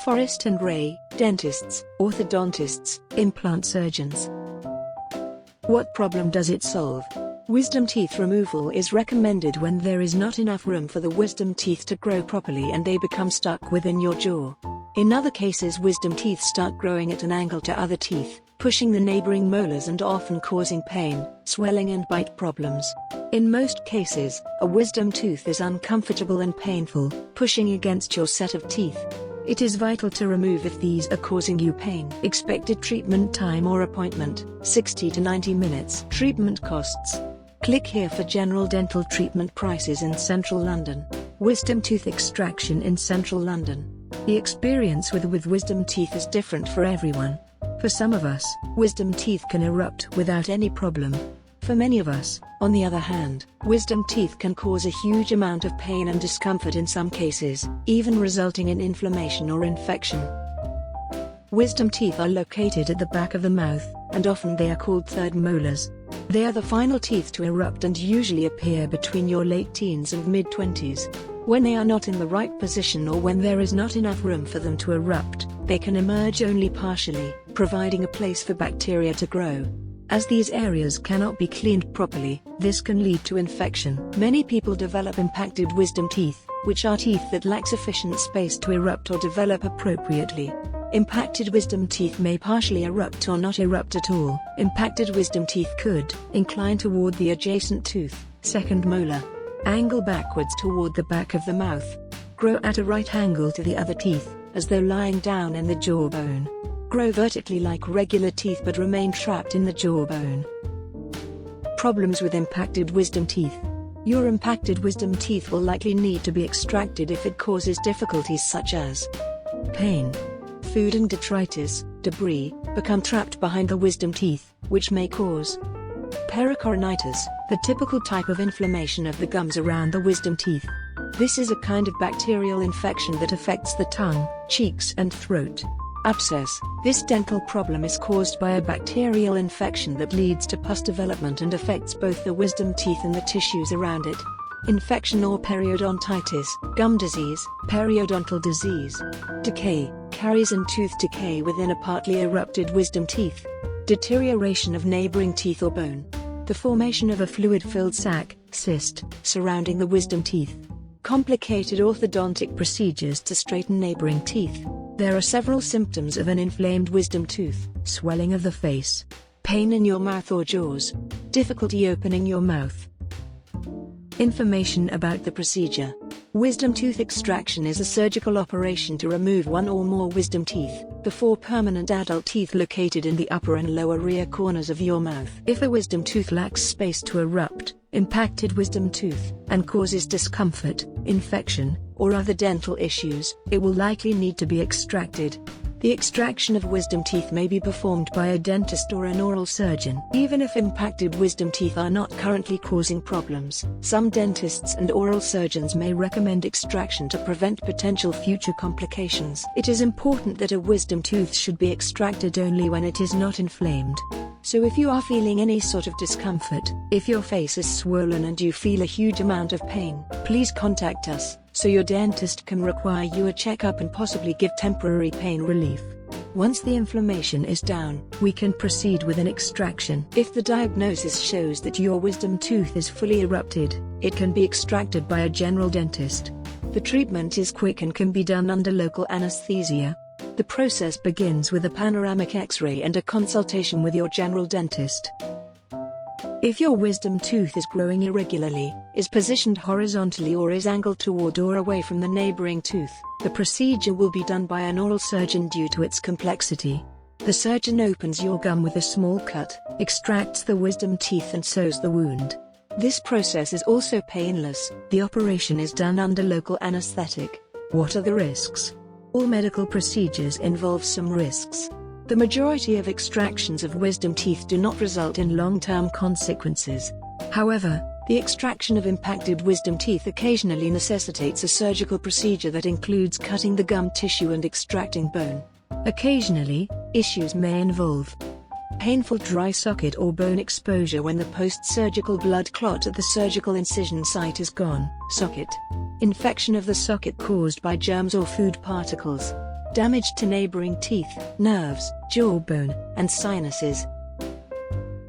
Forrest and Ray, dentists, orthodontists, implant surgeons. What problem does it solve? Wisdom teeth removal is recommended when there is not enough room for the wisdom teeth to grow properly and they become stuck within your jaw. In other cases, wisdom teeth start growing at an angle to other teeth, pushing the neighbouring molars and often causing pain, swelling and bite problems. In most cases, a wisdom tooth is uncomfortable and painful, pushing against your set of teeth. It is vital to remove if these are causing you pain. Expected treatment time or appointment, 60 to 90 minutes. Treatment costs. Click here for general dental treatment prices in central London. Wisdom tooth extraction in central London. The experience with wisdom teeth is different for everyone. For some of us, wisdom teeth can erupt without any problem. For many of us, on the other hand, wisdom teeth can cause a huge amount of pain and discomfort in some cases, even resulting in inflammation or infection. Wisdom teeth are located at the back of the mouth, and often they are called third molars. They are the final teeth to erupt and usually appear between your late teens and mid-20s. When they are not in the right position or when there is not enough room for them to erupt, they can emerge only partially, providing a place for bacteria to grow. As these areas cannot be cleaned properly, this can lead to infection. Many people develop impacted wisdom teeth, which are teeth that lack sufficient space to erupt or develop appropriately. Impacted wisdom teeth may partially erupt or not erupt at all. Impacted wisdom teeth could incline toward the adjacent tooth, second molar, angle backwards toward the back of the mouth, grow at a right angle to the other teeth, as though lying down in the jawbone, grow vertically like regular teeth but remain trapped in the jawbone. Problems with impacted wisdom teeth. Your impacted wisdom teeth will likely need to be extracted if it causes difficulties such as pain, food and detritus, debris, become trapped behind the wisdom teeth, which may cause pericoronitis, the typical type of inflammation of the gums around the wisdom teeth. This is a kind of bacterial infection that affects the tongue, cheeks and throat. Abscess. This dental problem is caused by a bacterial infection that leads to pus development and affects both the wisdom teeth and the tissues around it. Infection or periodontitis, gum disease, periodontal disease. Decay, caries and tooth decay within a partly erupted wisdom teeth. Deterioration of neighbouring teeth or bone. The formation of a fluid-filled sac, cyst, surrounding the wisdom teeth. Complicated orthodontic procedures to straighten neighbouring teeth. There are several symptoms of an inflamed wisdom tooth: swelling of the face, pain in your mouth or jaws, difficulty opening your mouth. Information about the procedure. Wisdom tooth extraction is a surgical operation to remove one or more wisdom teeth, the four permanent adult teeth located in the upper and lower rear corners of your mouth. If a wisdom tooth lacks space to erupt, impacted wisdom tooth, and causes discomfort, infection, or other dental issues, it will likely need to be extracted. The extraction of wisdom teeth may be performed by a dentist or an oral surgeon. Even if impacted wisdom teeth are not currently causing problems, some dentists and oral surgeons may recommend extraction to prevent potential future complications. It is important that a wisdom tooth should be extracted only when it is not inflamed. So if you are feeling any sort of discomfort, if your face is swollen and you feel a huge amount of pain, please contact us, so your dentist can require you a checkup and possibly give temporary pain relief. Once the inflammation is down, we can proceed with an extraction. If the diagnosis shows that your wisdom tooth is fully erupted, it can be extracted by a general dentist. The treatment is quick and can be done under local anesthesia. The process begins with a panoramic X-ray and a consultation with your general dentist. If your wisdom tooth is growing irregularly, is positioned horizontally or is angled toward or away from the neighbouring tooth, the procedure will be done by an oral surgeon due to its complexity. The surgeon opens your gum with a small cut, extracts the wisdom teeth and sews the wound. This process is also painless. The operation is done under local anesthetic. What are the risks? All medical procedures involve some risks. The majority of extractions of wisdom teeth do not result in long-term consequences. However, the extraction of impacted wisdom teeth occasionally necessitates a surgical procedure that includes cutting the gum tissue and extracting bone. Occasionally, issues may involve painful dry socket or bone exposure when the post-surgical blood clot at the surgical incision site is gone. Socket. Infection of the socket caused by germs or food particles. Damage to neighbouring teeth, nerves, jawbone, and sinuses.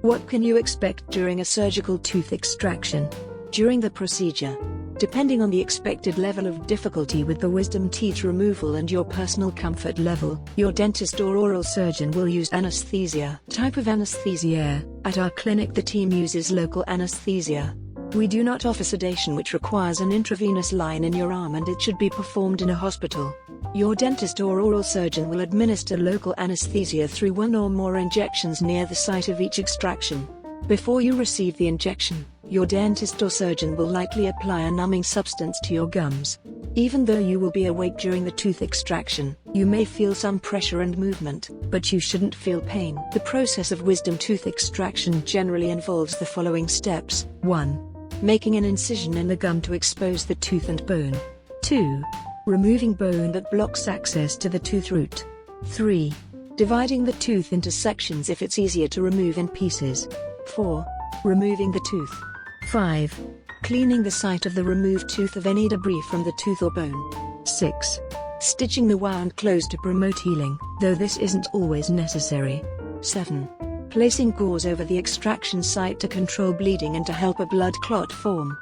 What can you expect during a surgical tooth extraction? During the procedure, depending on the expected level of difficulty with the wisdom teeth removal and your personal comfort level, your dentist or oral surgeon will use anesthesia. Type of anesthesia. At our clinic, the team uses local anesthesia. We do not offer sedation, which requires an intravenous line in your arm, and it should be performed in a hospital. Your dentist or oral surgeon will administer local anesthesia through one or more injections near the site of each extraction. Before you receive the injection, your dentist or surgeon will likely apply a numbing substance to your gums. Even though you will be awake during the tooth extraction, you may feel some pressure and movement, but you shouldn't feel pain. The process of wisdom tooth extraction generally involves the following steps. 1. Making an incision in the gum to expose the tooth and bone. 2. Removing bone that blocks access to the tooth root. 3. Dividing the tooth into sections if it's easier to remove in pieces. 4. Removing the tooth. 5. Cleaning the site of the removed tooth of any debris from the tooth or bone. 6. Stitching the wound closed to promote healing, though this isn't always necessary. 7. Placing gauze over the extraction site to control bleeding and to help a blood clot form.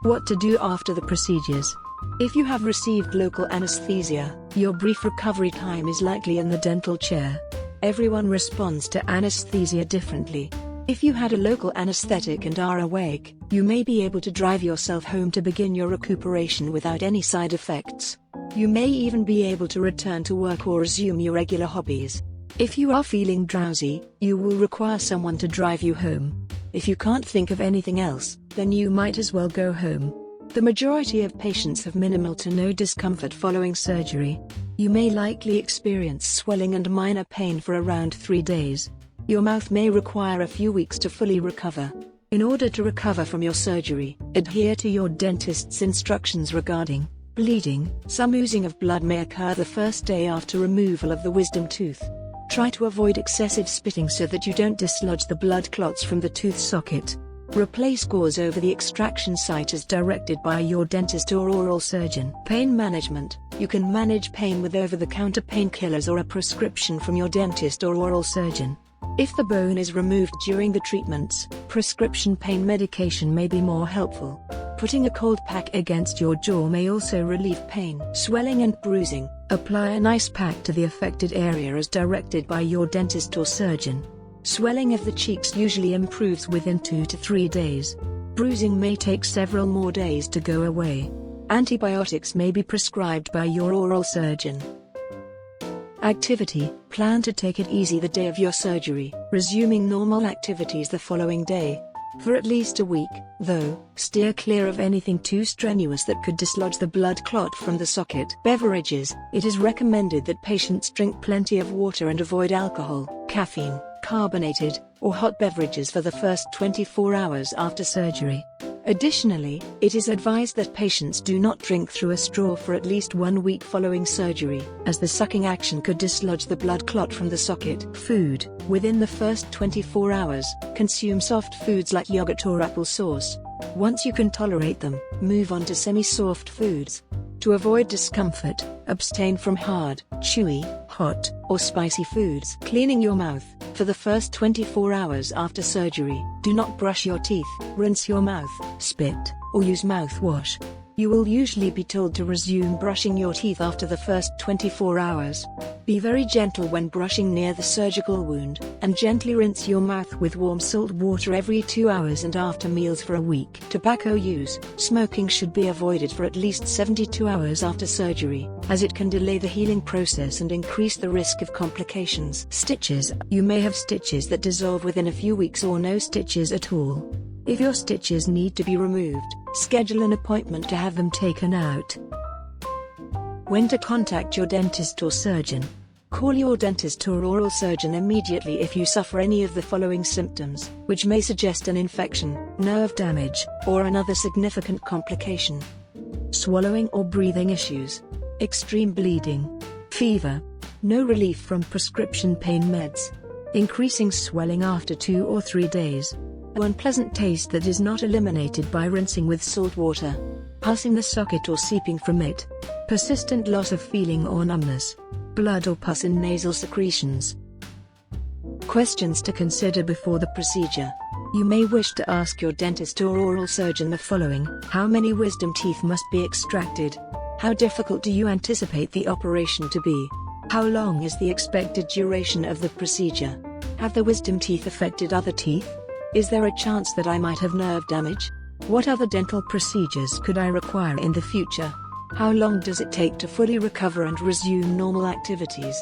What to do after the procedures? If you have received local anesthesia, your brief recovery time is likely in the dental chair. Everyone responds to anesthesia differently. If you had a local anesthetic and are awake, you may be able to drive yourself home to begin your recuperation without any side effects. You may even be able to return to work or resume your regular hobbies. If you are feeling drowsy, you will require someone to drive you home. If you can't think of anything else, then you might as well go home. The majority of patients have minimal to no discomfort following surgery. You may likely experience swelling and minor pain for around 3 days. Your mouth may require a few weeks to fully recover. In order to recover from your surgery, adhere to your dentist's instructions regarding bleeding. Some oozing of blood may occur the first day after removal of the wisdom tooth. Try to avoid excessive spitting so that you don't dislodge the blood clots from the tooth socket. Replace gauze over the extraction site as directed by your dentist or oral surgeon. Pain management. You can manage pain with over-the-counter painkillers or a prescription from your dentist or oral surgeon. If the bone is removed during the treatments, prescription pain medication may be more helpful. Putting a cold pack against your jaw may also relieve pain. Swelling and bruising. Apply an ice pack to the affected area as directed by your dentist or surgeon. Swelling of the cheeks usually improves within 2 to 3 days. Bruising may take several more days to go away. Antibiotics may be prescribed by your oral surgeon. Activity. Plan to take it easy the day of your surgery, resuming normal activities the following day. For at least a week, though, steer clear of anything too strenuous that could dislodge the blood clot from the socket. Beverages. It is recommended that patients drink plenty of water and avoid alcohol, caffeine, carbonated, or hot beverages for the first 24 hours after surgery. Additionally, it is advised that patients do not drink through a straw for at least 1 week following surgery, as the sucking action could dislodge the blood clot from the socket. Food. Within the first 24 hours, consume soft foods like yogurt or applesauce. Once you can tolerate them, move on to semi-soft foods. To avoid discomfort, abstain from hard, chewy, hot, or spicy foods. Cleaning your mouth. For the first 24 hours after surgery, do not brush your teeth, rinse your mouth, spit, or use mouthwash. You will usually be told to resume brushing your teeth after the first 24 hours. Be very gentle when brushing near the surgical wound, and gently rinse your mouth with warm salt water every 2 hours and after meals for a week. Tobacco use. Smoking should be avoided for at least 72 hours after surgery, as it can delay the healing process and increase the risk of complications. Stitches. You may have stitches that dissolve within a few weeks or no stitches at all. If your stitches need to be removed, schedule an appointment to have them taken out. When to contact your dentist or surgeon. Call your dentist or oral surgeon immediately if you suffer any of the following symptoms, which may suggest an infection, nerve damage, or another significant complication. Swallowing or breathing issues. Extreme bleeding. Fever. No relief from prescription pain meds. Increasing swelling after 2 or 3 days. Unpleasant taste that is not eliminated by rinsing with salt water. Pulsing the socket or seeping from it. persistent loss of feeling or numbness, blood or pus in nasal secretions. Questions to consider before the procedure. You may wish to ask your dentist or oral surgeon the following: how many wisdom teeth must be extracted? How difficult do you anticipate the operation to be? How long is the expected duration of the procedure? Have the wisdom teeth affected other teeth? Is there a chance that I might have nerve damage? What other dental procedures could I require in the future? How long does it take to fully recover and resume normal activities?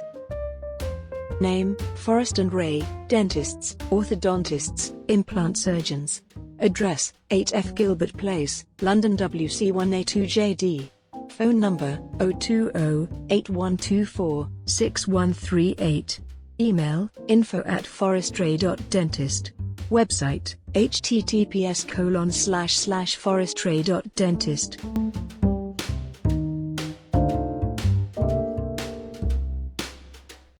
Name: Forrest and Ray, dentists, orthodontists, implant surgeons. Address: 8F Gilbert Place, London WC1A2JD. Phone number: 020-8124-6138. Email: info@forestray.dentist. Website: https://forestray.dentist.